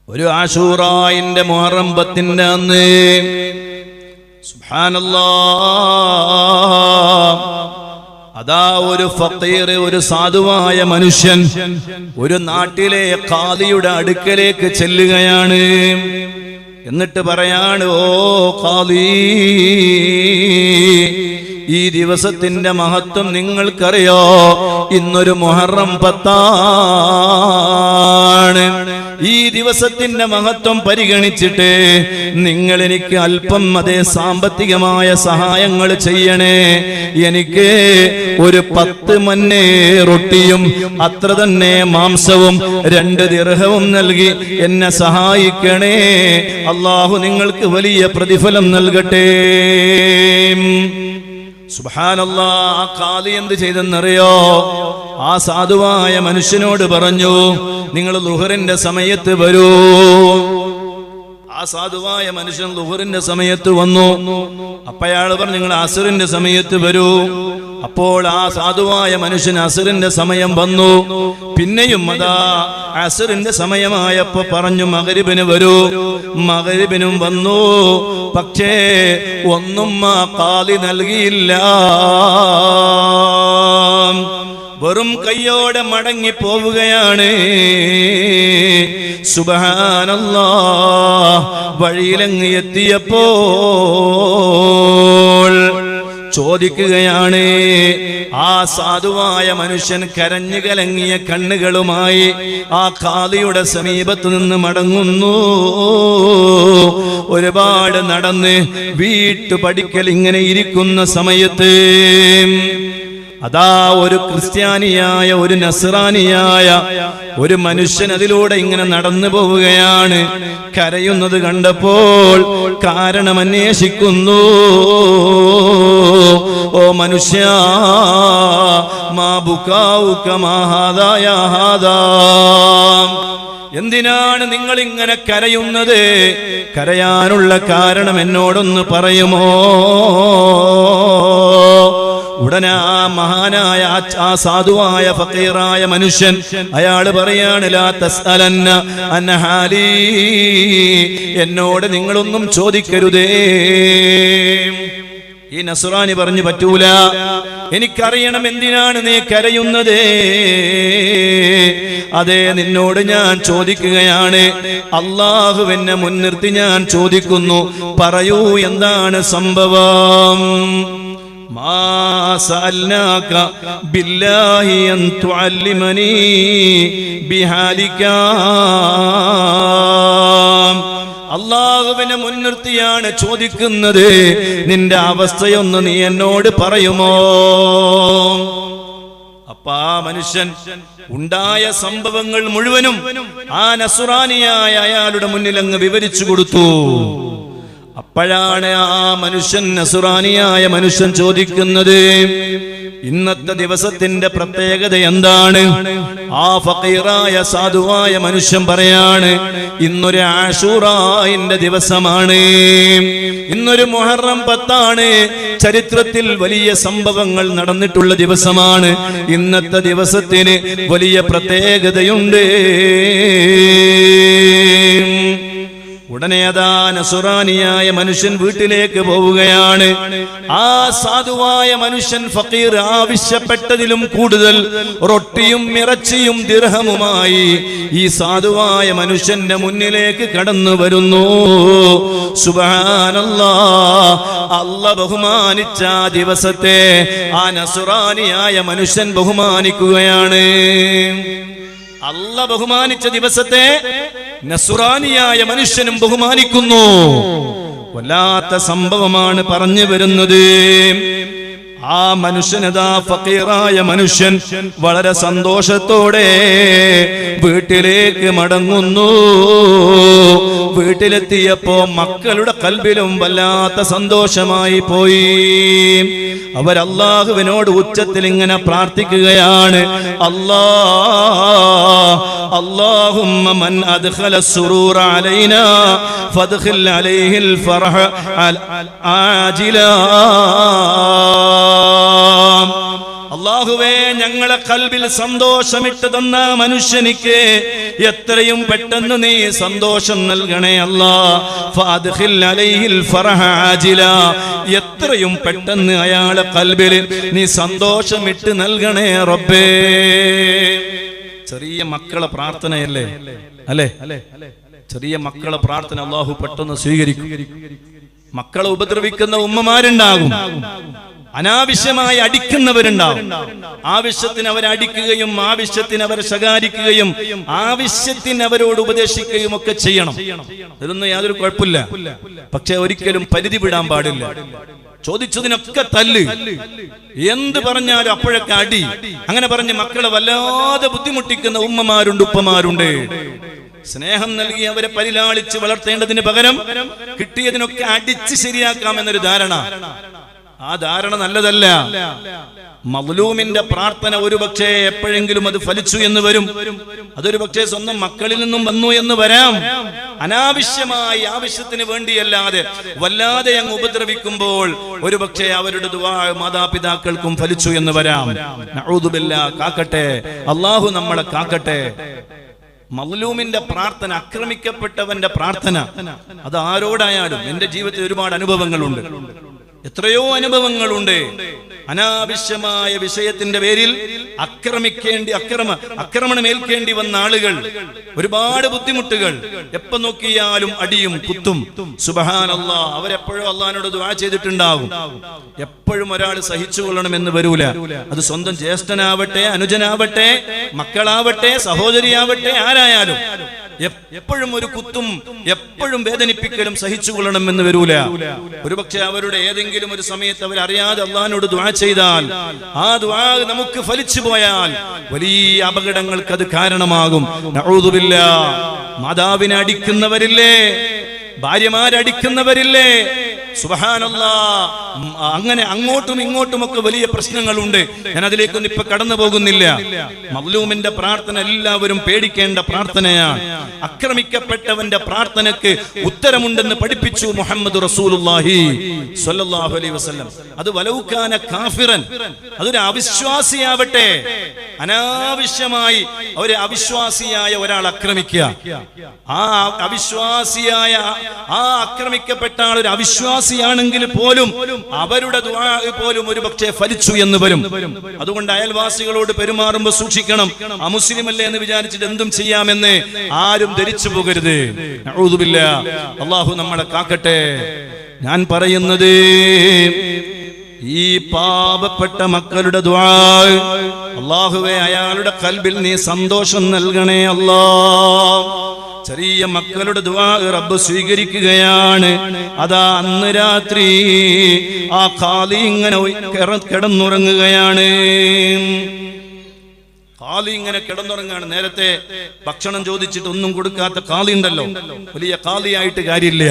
ഒരു ആശൂറായിന്റെ മുഹറം 10 അന്ന് സുബ്ഹാനല്ലാഹ്, അതാ ഒരു ഫഖീർ, ഒരു സാധുവായ മനുഷ്യൻ ഒരു നാട്ടിലെ ഖാദിയുടെ അടുക്കലേക്ക് ചെല്ലുകയാണ്. എന്നിട്ട് പറയാണ്, ഓ ഖാദി, ഈ ദിവസത്തിന്റെ മഹത്വം നിങ്ങൾക്കറിയോ? ഇന്നൊരു മുഹറം 10 ആണ്. ഈ ദിവസത്തിന്റെ മഹത്വം പരിഗണിച്ചിട്ട് നിങ്ങൾ എനിക്ക് അല്പം അതേ സാമ്പത്തികമായ സഹായങ്ങൾ ചെയ്യണേ. എനിക്ക് ഒരു 10 മന്നെ റൊട്ടിയും അത്ര തന്നെ മാംസവും 2 ദിർഹവും നൽകി എന്നെ സഹായിക്കണേ. അല്ലാഹു നിങ്ങൾക്ക് വലിയ പ്രതിഫലം നൽകട്ടെ. സുബ്ഹാനല്ലാഹ്, ആ ഖാദി എന്ത് ചെയ്തെന്നറിയോ? ആ സാധുവായ മനുഷ്യനോട് പറഞ്ഞു, നിങ്ങൾ ളുഹറിന്റെ സമയത്ത് വരൂ. ആ സാധുവായ മനുഷ്യൻ ളുഹറിന്റെ സമയത്ത് വന്നു. അപ്പയാൾ പറഞ്ഞു, നിങ്ങൾ അസ്റിന്റെ സമയത്ത് വരൂ. അപ്പോൾ ആ സാധുവായ മനുഷ്യൻ അസ്റിന്റെ സമയം വന്നു. പിന്നെയും അതാ അസ്റിന്റെ സമയമായപ്പോ പറഞ്ഞു, മഗ്രിബിന് വരൂ. മഗ്രിബിനും വന്നു. പക്ഷേ ഒന്നും ആ ഖാദി നൽകിയില്ല. വെറും കയ്യോടെ മടങ്ങി പോവുകയാണ്. സുബ്ഹാനല്ലാഹ്, വഴിയിലങ്ങ് എത്തിയപ്പോൾ ചോദിക്കുകയാണ്. ആ സാധുവായ മനുഷ്യൻ കരഞ്ഞു കലങ്ങിയ കണ്ണുകളുമായി ആ ഖാദിയുടെ സമീപത്ത് നിന്ന് മടങ്ങുന്നു. ഒരുപാട് നടന്ന് വീട്ടുപടിക്കൽ ഇങ്ങനെ ഇരിക്കുന്ന സമയത്ത് അതാ ഒരു ക്രിസ്ത്യാനിയായ, ഒരു നസ്രാനിയായ ഒരു മനുഷ്യൻ അതിലൂടെ ഇങ്ങനെ നടന്നു പോവുകയാണ്. കരയുന്നത് കണ്ടപ്പോൾ കാരണം അന്വേഷിക്കുന്നു. ഓ മനുഷ്യ, മാ ബുകാഉക മാ ഹാദാ യാ ഹാദാ, എന്തിനാണ് നിങ്ങൾ ഇങ്ങനെ കരയുന്നത്? കരയാനുള്ള കാരണം എന്നോടൊന്ന് പറയുമോ? ഉടനെ ആ മഹാനായ ആ സാധുവായ ഫഖീറായ മനുഷ്യൻ അയാൾ പറയാണ്, ലാ തസ്അലന്ന അൻ ഹാലി, എന്നോട് നിങ്ങളൊന്നും ചോദിക്കരുതേ. ഈ നസ്രാനി പറഞ്ഞു, പറ്റൂല, എനിക്കറിയണം എന്തിനാണ് നീ കരയുന്നത്. അതെ, നിന്നോട് ഞാൻ ചോദിക്കുകയാണ്. അല്ലാഹുവിനെ മുൻനിർത്തി ഞാൻ ചോദിക്കുന്നു, പറയൂ എന്താണ് സംഭവം? മാ സഅൽനാക ബില്ലാഹി അൻ തുഅല്ലിമനി ബിഹാലിക, അല്ലാഹുവിനെ മുൻനിർത്തിയാണ് ചോദിക്കുന്നത്. നിന്റെ അവസ്ഥയൊന്ന് നീ എന്നോട് പറയുമോ? അപ്പ ആ മനുഷ്യൻ ഉണ്ടായ സംഭവങ്ങൾ മുഴുവനും ആ നസ്രാനിയായ അയാളുടെ മുന്നിൽ അങ്ങ് വിവരിച്ചു കൊടുത്തു. അപ്പോഴാണ് ആ മനുഷ്യൻ, നസ്രാനിയായ മനുഷ്യൻ ചോദിക്കുന്നത്, ഇന്നത്തെ ദിവസത്തിന്റെ പ്രത്യേകത എന്താണ്? ആ ഫഖീറായ സാധുവായ മനുഷ്യൻ പറയാണ്, ഇന്നൊരു ആശൂറായിന്റെ ദിവസമാണ്, ഇന്നൊരു മുഹറം 10 ആണ്. ചരിത്രത്തിൽ വലിയ സംഭവങ്ങൾ നടന്നിട്ടുള്ള ദിവസമാണ്. ഇന്നത്തെ ദിവസത്തിന് വലിയ പ്രത്യേകതയുണ്ട്. ഉടനെ അതാ നസ്രാനിയായ മനുഷ്യൻ വീട്ടിലേക്ക് പോവുകയാണ്. ആ സാധുവായ മനുഷ്യൻ ഫഖീർ ആവശ്യപ്പെട്ടതിലും കൂടുതൽ റൊട്ടിയും ഇറച്ചിയും ദിർഹമുമായി ഈ സാധുവായ മനുഷ്യന്റെ മുന്നിലേക്ക് കടന്നു വരുന്നു. സുബ്ഹാനല്ലാഹ്, അല്ലാഹ് ബഹുമാനിച്ച ദിവസത്തെ ആ നസ്രാനിയായ മനുഷ്യൻ ബഹുമാനിക്കുകയാണ്. അല്ലാഹ് ബഹുമാനിച്ച ദിവസത്തെ നസ്രാനിയായ മനുഷ്യനും ബഹുമാനിക്കുന്നു. വല്ലാത്ത സംഭവമാണ് പറഞ്ഞു വരുന്നത്. ആ മനുഷ്യനതാ, ഫഖീറായ മനുഷ്യൻ വളരെ സന്തോഷത്തോടെ വീട്ടിലേക്ക് മടങ്ങുന്നു. വീട്ടിലെത്തിയപ്പോ മക്കളുടെ കൽബിലും വല്ലാത്ത സന്തോഷമായി പോയി. അവർ അല്ലാഹുവിനോട് ഉച്ചത്തിൽ ഇങ്ങനെ പ്രാർത്ഥിക്കുകയാണ്, അല്ലാഹുമ്മ മൻ അദ്ഖല സുറൂറ അലൈനാ ഫദ്ഖിൽ അലൈഹിൽ ഫർഹ ആജിലാ. അല്ലാഹുവേ, ഞങ്ങളെ ഖൽബിൽ സന്തോഷമിട്ട് തന്ന മനുഷ്യനിക്ക് എത്രയും പെട്ടെന്ന് നീ സന്തോഷം നൽകണേ അല്ലാഹ്. ഫഅദ്ഖിൽ അലൈഹിൽ ഫറഹ ആജില, എത്രയും പെട്ടെന്ന് അയാളെ ഖൽബിൽ നീ സന്തോഷമിട്ട് നൽകണേ റബ്ബേ. ചെറിയ മക്കളെ പ്രാർത്ഥനയല്ലേ അല്ലേ? ചെറിയ മക്കളെ പ്രാർത്ഥന അല്ലാഹു പെട്ടെന്ന് സ്വീകരിക്കും. മക്കളെ ഉപദ്രവിക്കുന്ന ഉമ്മമാരുണ്ടാകും, അനാവശ്യമായി അടിക്കുന്നവരുണ്ടാവും. ആവശ്യത്തിന് അവരെ അടിക്കുകയും ആവശ്യത്തിന് അവരെ ശകാരിക്കുകയും ആവശ്യത്തിന് അവരോട് ഉപദേശിക്കുകയും ഒക്കെ ചെയ്യണം. ഇതൊന്നും യാതൊരു കുഴപ്പമില്ല. പക്ഷെ ഒരിക്കലും പരിധി വിടാൻ പാടില്ല. ചോദിച്ചതിനൊക്കെ തല്ല്, എന്ത് പറഞ്ഞാലും അപ്പോഴൊക്കെ അടി. അങ്ങനെ പറഞ്ഞ് മക്കളെ വല്ലാതെ ബുദ്ധിമുട്ടിക്കുന്ന ഉമ്മമാരുണ്ട്, ഉപ്പമാരുണ്ട്. സ്നേഹം നൽകി അവരെ പരിലാളിച്ച് വളർത്തേണ്ടതിന് പകരം കിട്ടിയതിനൊക്കെ അടിച്ച് ശരിയാക്കാമെന്നൊരു ധാരണ, ആ ധാരണ നല്ലതല്ല. മദ്ലൂമിന്റെ പ്രാർത്ഥന ഒരുപക്ഷെ എപ്പോഴെങ്കിലും അത് ഫലിച്ചു എന്ന് വരും. അതൊരു പക്ഷേ സ്വന്തം മക്കളിൽ നിന്നും വന്നു എന്ന് വരാം. അനാവശ്യമായി ആവശ്യത്തിന് വേണ്ടിയല്ലാതെ വല്ലാതെ അങ്ങ് ഉപദ്രവിക്കുമ്പോൾ ഒരുപക്ഷെ അവരുടെ ദുആ മാതാപിതാക്കൾക്കും ഫലിച്ചു എന്ന് വരാം. നഊദു ബില്ലാഹ്, കാക്കട്ടെ അല്ലാഹു നമ്മളെ കാക്കട്ടെ. മദ്ലൂമിന്റെ പ്രാർത്ഥന, ആക്രമിക്കപ്പെട്ടവന്റെ പ്രാർത്ഥന, അത് ആരോടായാലും എന്റെ ജീവിതത്തിൽ ഒരുപാട് അനുഭവങ്ങളുണ്ട്, എത്രയോ അനുഭവങ്ങളുണ്ട്. അനാവശ്യമായ വിഷയത്തിന്റെ പേരിൽ ആക്രമണം ഏൽക്കേണ്ടി വന്ന ആളുകൾ, ഒരുപാട് ബുദ്ധിമുട്ടുകൾ. എപ്പോ നോക്കിയാലും അടിയും കുത്തും. സുബ്ഹാനല്ലാഹ്, അവരെപ്പോഴും അള്ളാഹിനോട് ദുആ ചെയ്തിട്ടുണ്ടാവും. എപ്പോഴും ഒരാൾ സഹിച്ചുകൊള്ളണമെന്ന് വരൂല. അത് സ്വന്തം ജ്യേഷ്ഠനാവട്ടെ, അനുജനാവട്ടെ, മക്കളാവട്ടെ, സഹോദരിയാവട്ടെ, ആരായാലും എപ്പോഴും ഒരു കുത്തും എപ്പോഴും വേദനിപ്പിക്കലും സഹിച്ചുകൊള്ളണം എന്ന് വരൂല. ഒരുപക്ഷെ അവരുടെ ഏതെങ്കിലും ഒരു സമയത്ത് അവരറിയാതെ അള്ളാഹിനോട് ദുആ ചെയ്താൽ ആ ദുആ നമുക്ക് ഫലിച്ചു പോയാൽ വലിയ അപകടങ്ങൾക്ക് അത് കാരണമാകും. നഊദു ബില്ലാഹ്. മാതാവിനെ അടിക്കുന്നവരില്ലേ, ഭാര്യമാരടിക്കുന്നവരില്ലേ, സുബ്ഹാനല്ലാഹ്, അങ്ങനെ അങ്ങോട്ടും ഇങ്ങോട്ടുമൊക്കെ വലിയ പ്രശ്നങ്ങളുണ്ട്. ഞാൻ അതിലേക്കൊന്നും ഇപ്പൊ കടന്നു പോകുന്നില്ല. മദ്ലൂമിന്റെ പ്രാർത്ഥന എല്ലാവരും പേടിക്കേണ്ട പ്രാർത്ഥനയാണ്. ആക്രമിക്കപ്പെട്ടവന്റെ പ്രാർത്ഥനയ്ക്ക് ഉത്തരമുണ്ടെന്ന് പഠിപ്പിച്ചു മുഹമ്മദ് റസൂലുള്ളാഹി സ്വല്ലല്ലാഹു അലൈഹി വസല്ലം. അത് വലൗകാന കാഫിറൻ, അതൊരു അവിശ്വാസിയാവട്ടെ, അനാവശ്യമായി ഒരു അവിശ്വാസിയായ ഒരാൾ ആക്രമിക്കുക, ആ അവിശ്വാസിയായ ആ ആക്രമിക്കപ്പെട്ട ആൾ ഒരു അവിശ്വാസിയാണെങ്കിൽ പോലും അവരുടെ ദുആ പോലും ഒരു പക്ഷേ ഫലിച്ചു എന്ന് വരും. അതുകൊണ്ട് അയൽവാസികളോട് പെരുമാറുമ്പോൾ സൂക്ഷിക്കണം. അമുസ്ലിം അല്ലേ എന്ന് വിചാരിച്ചിട്ട് എന്തും ചെയ്യാമെന്ന് ആരും ധരിച്ചു പോകരുത്. നഊദു ബില്ലാഹ്. അല്ലാഹു നമ്മളെ കാക്കട്ടെ. ഞാൻ പറയുന്നത്, ഈ പാപപ്പെട്ട മക്കളുടെ ദുആ, അല്ലാഹുവേ അയാളുടെ ഖൽബിൽ നീ സന്തോഷം നൽകണേ അല്ലാഹ്. ചെറിയ മക്കളുടെ ദുആ റബ്ബ് സ്വീകരിക്കുകയാണ്. അതാ അന്ന് രാത്രി ആ ഖാലി ഇങ്ങനെ കിടന്നുറങ്ങുകയാണ്. ഖാലി ഇങ്ങനെ കിടന്നുറങ്ങാണ്. നേരത്തെ ഭക്ഷണം ചോദിച്ചിട്ട് ഒന്നും കൊടുക്കാത്ത ഖാലി ഉണ്ടല്ലോ, വലിയ ഖാലിയായിട്ട് കാര്യമില്ല.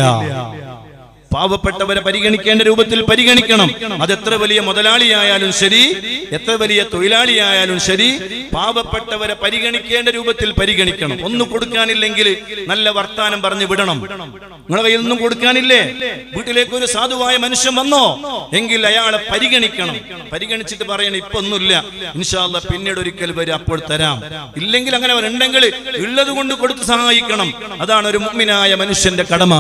പാവപ്പെട്ടവരെ പരിഗണിക്കേണ്ട രൂപത്തിൽ പരിഗണിക്കണം. അതെത്ര വലിയ മുതലാളിയായാലും ശരി, എത്ര വലിയ തൊഴിലാളിയായാലും ശരി, പാവപ്പെട്ടവരെ പരിഗണിക്കേണ്ട രൂപത്തിൽ പരിഗണിക്കണം. ഒന്നും കൊടുക്കാനില്ലെങ്കിൽ നല്ല വർത്താനം പറഞ്ഞ് വിടണം. നിങ്ങളെ കയ്യിൽ ഒന്നും കൊടുക്കാനില്ലേ, വീട്ടിലേക്ക് ഒരു സാധുവായ മനുഷ്യൻ വന്നോ എങ്കിൽ അയാളെ പരിഗണിക്കണം. പരിഗണിച്ചിട്ട് പറയണം, ഇപ്പൊ ഒന്നുമില്ല, ഇൻഷാ അല്ലാഹ് പിന്നീട് ഒരിക്കൽ വരും, അപ്പോൾ തരാം. ഇല്ലെങ്കിൽ അങ്ങനെ ഉണ്ടെങ്കിൽ ഉള്ളത് കൊണ്ട് കൊടുത്ത് സഹായിക്കണം. അതാണ് ഒരു മുഅ്മിനായ മനുഷ്യന്റെ കടമ.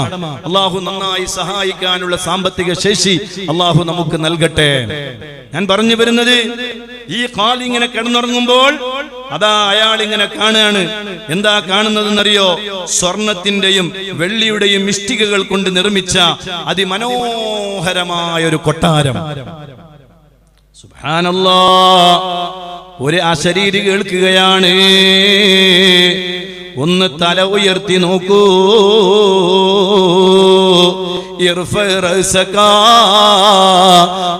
അല്ലാഹു നന്നായി സഹായിക്കാനുള്ള സാമ്പത്തിക ശേഷി അല്ലാഹു നമുക്ക് നൽകട്ടെ. ഞാൻ പറഞ്ഞു വരുന്നത്, ഈ ഖാലി ഇങ്ങനെ കിടന്നുറങ്ങുമ്പോൾ അതാ അയാൾ ഇങ്ങനെ കാണുകയാണ്. എന്താ കാണുന്നതെന്നറിയോ? സ്വർണത്തിന്റെയും വെള്ളിയുടെയും ഇഷ്ടികകൾ കൊണ്ട് നിർമ്മിച്ച അതിമനോഹരമായ ഒരു കൊട്ടാരം. സുബ്ഹാനല്ലാഹ്. ഒരു അശരീരി കേൾക്കുകയാണ്, ഒന്ന് തല ഉയർത്തി നോക്കൂ,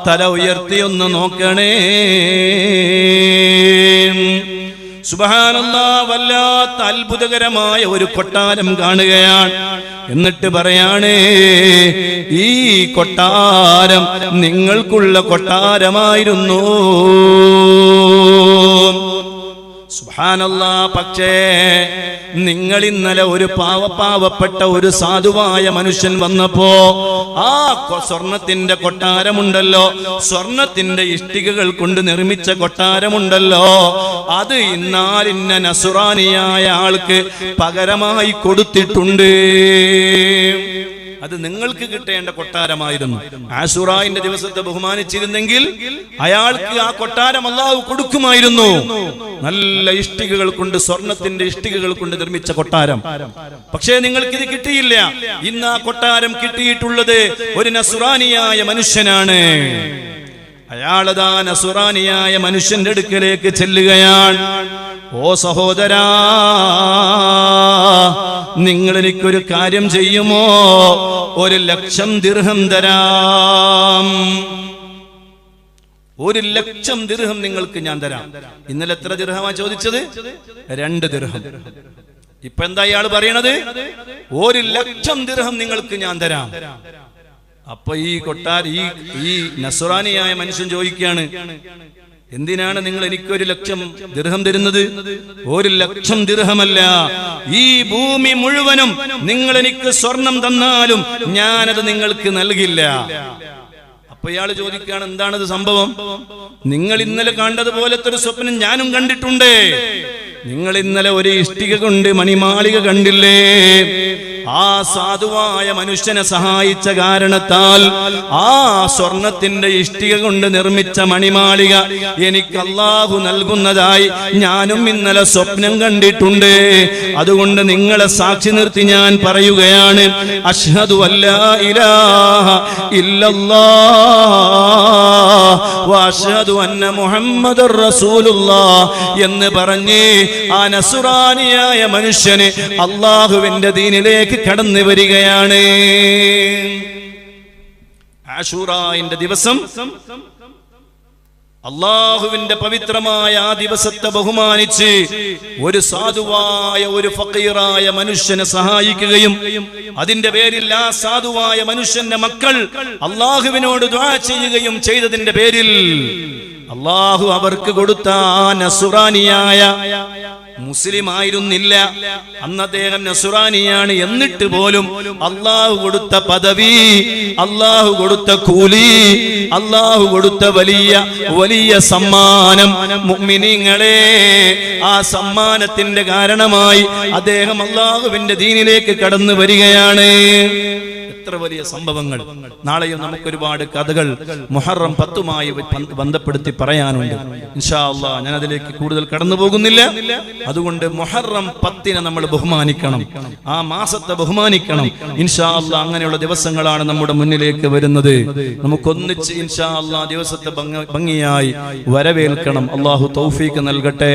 തല ഉയർത്തി ഒന്ന് നോക്കണേ. സുബ്ഹാനല്ലാഹ്. വല്ലാത്ത അത്ഭുതകരമായ ഒരു കൊട്ടാരം കാണുകയാണ്. എന്നിട്ട് പറയാണ്, ഈ കൊട്ടാരം നിങ്ങൾക്കുള്ള കൊട്ടാരമായിരുന്നു. സുബ്ഹാനല്ലാഹ്. പക്ഷേ നിങ്ങൾ ഇന്നലെ ഒരു പാവപ്പെട്ട ഒരു സാധുവായ മനുഷ്യൻ വന്നപ്പോ ആ സ്വർണത്തിന്റെ കൊട്ടാരമുണ്ടല്ലോ, സ്വർണത്തിന്റെ ഇഷ്ടികകൾ കൊണ്ട് നിർമ്മിച്ച കൊട്ടാരമുണ്ടല്ലോ, അത് ഇന്നാലിന്ന നസ്രാനിയായ ആൾക്ക് പകരമായി കൊടുത്തിട്ടുണ്ട്. അത് നിങ്ങൾക്ക് കിട്ടേണ്ട കൊട്ടാരമായിരുന്നു. ആശുറായിന്റെ ദിവസത്തെ ബഹുമാനിച്ചിരുന്നെങ്കിൽ അയാൾക്ക് ആ കൊട്ടാരം അല്ലാഹു കൊടുക്കുമായിരുന്നു. നല്ല ഇഷ്ടികകൾ കൊണ്ട്, സ്വർണത്തിന്റെ ഇഷ്ടികകൾ കൊണ്ട് നിർമ്മിച്ച കൊട്ടാരം. പക്ഷേ നിങ്ങൾക്കിത് കിട്ടിയില്ല. ഇന്ന് ആ കൊട്ടാരം കിട്ടിയിട്ടുള്ളത് ഒരു നസ്രാനിയായ മനുഷ്യനാണ്. അയാളതാ നസ്രാനിയായ മനുഷ്യന്റെ അടുക്കലേക്ക് ചെല്ലുകയാണ്. ഓ സഹോദരാ, നിങ്ങൾ എനിക്കൊരു കാര്യം ചെയ്യുമോ? 1,00,000 ദിർഹം തരാം. 1,00,000 ദിർഹം നിങ്ങൾക്ക് ഞാൻ തരാം. ഇന്നലെ എത്ര ദിർഹമാ ചോദിച്ചത്? 2 ദിർഹം. ഇപ്പൊ എന്താ ഇയാൾ പറയണത്? 1,00,000 ദിർഹം നിങ്ങൾക്ക് ഞാൻ തരാം. അപ്പൊ ഈ നസ്രാനിയായ മനുഷ്യൻ ചോദിക്കുകയാണ്, എന്തിനാണ് നിങ്ങൾ എനിക്ക് 1,00,000 ദിർഹം തരുന്നത്? 1,00,000 ദിർഹമല്ല, ഈ ഭൂമി മുഴുവനും നിങ്ങൾ എനിക്ക് സ്വർണം തന്നാലും ഞാനത് നിങ്ങൾക്ക് നൽകില്ല. അപ്പൊ ഇയാൾ ചോദിക്കുകയാണ്, എന്താണത് സംഭവം? നിങ്ങൾ ഇന്നലെ കണ്ടതുപോലത്തെ ഒരു സ്വപ്നം ഞാനും കണ്ടിട്ടുണ്ട്. നിങ്ങൾ ഇന്നലെ ഒരു ഇഷ്ടിക കൊണ്ട് മണിമാളിക കണ്ടില്ലേ? ആ സാധുവായ മനുഷ്യനെ സഹായിച്ച കാരണത്താൽ ആ സ്വർണത്തിന്റെ ഇഷ്ടിക കൊണ്ട് നിർമ്മിച്ച മണിമാളിക എനിക്ക് അല്ലാഹു നൽകുന്നതായി ഞാനും ഇന്നലെ സ്വപ്നം കണ്ടിട്ടുണ്ട്. അതുകൊണ്ട് നിങ്ങളെ സാക്ഷി നിർത്തി ഞാൻ പറയുകയാണ്, അഷ്ഹദു അല്ലാ ഇലാഹ ഇല്ലല്ലാഹ് വ അഷ്ഹദു അന്ന മുഹമ്മദുർ റസൂലുള്ളാഹ് എന്ന് പറഞ്ഞ് ആ നസ്രാനിയായ മനുഷ്യന് അല്ലാഹുവിന്റെ ദീനിലേക്ക് കടന്നു വരികയാണ്. ആശൂറായിന്റെ ദിവസം അല്ലാഹുവിന്റെ പവിത്രമായ ആ ദിവസത്തെ ബഹുമാനിച്ച് ഒരു സാധുവായ ഒരു ഫഖീറായ മനുഷ്യനെ സഹായിക്കുകയും അതിന്റെ പേരിൽ ആ സാധുവായ മനുഷ്യന്റെ മക്കൾ അല്ലാഹുവിനോട് ദുആ ചെയ്യുകയും ചെയ്തതിന്റെ പേരിൽ അല്ലാഹു അവർക്ക് കൊടുത്ത ആ നസ്രാനിയായ മുസ്ലിം ആയിരുന്നില്ല, അന്ന് അദ്ദേഹം നസ്രാനിയാണ്, എന്നിട്ട് പോലും അല്ലാഹു കൊടുത്ത പദവി, അല്ലാഹു കൊടുത്ത കൂലി, അല്ലാഹു കൊടുത്ത വലിയ സമ്മാനം, മുഅ്മിനീങ്ങളെ, ആ സമ്മാനത്തിന്റെ കാരണമായി അദ്ദേഹം അല്ലാഹുവിന്റെ ദീനിലേക്ക് കടന്നു വരികയാണ്. എത്ര വലിയ സംഭവങ്ങൾ! നാളെയും നമുക്കൊരുപാട് കഥകൾ മുഹറം 10മായി ബന്ധപ്പെടുത്തി പറയാനുണ്ട്. ഇൻഷാ അല്ലാഹ് ഞാൻ അതിലേക്ക് കൂടുതൽ കടന്നു പോകുന്നില്ല. അതുകൊണ്ട് മുഹറം 10നെ നമ്മൾ ബഹുമാനിക്കണം, ആ മാസത്തെ ബഹുമാനിക്കണം. ഇൻഷാ അല്ലാഹ് അങ്ങനെയുള്ള ദിവസങ്ങളാണ് നമ്മുടെ മുന്നിലേക്ക് വരുന്നത്. നമുക്കൊന്നിച്ച് ഇൻഷാ അല്ലാഹ് ദിവസത്തെ ഭംഗിയായി വരവേൽക്കണം. അല്ലാഹു തൗഫീഖ് നൽകട്ടെ.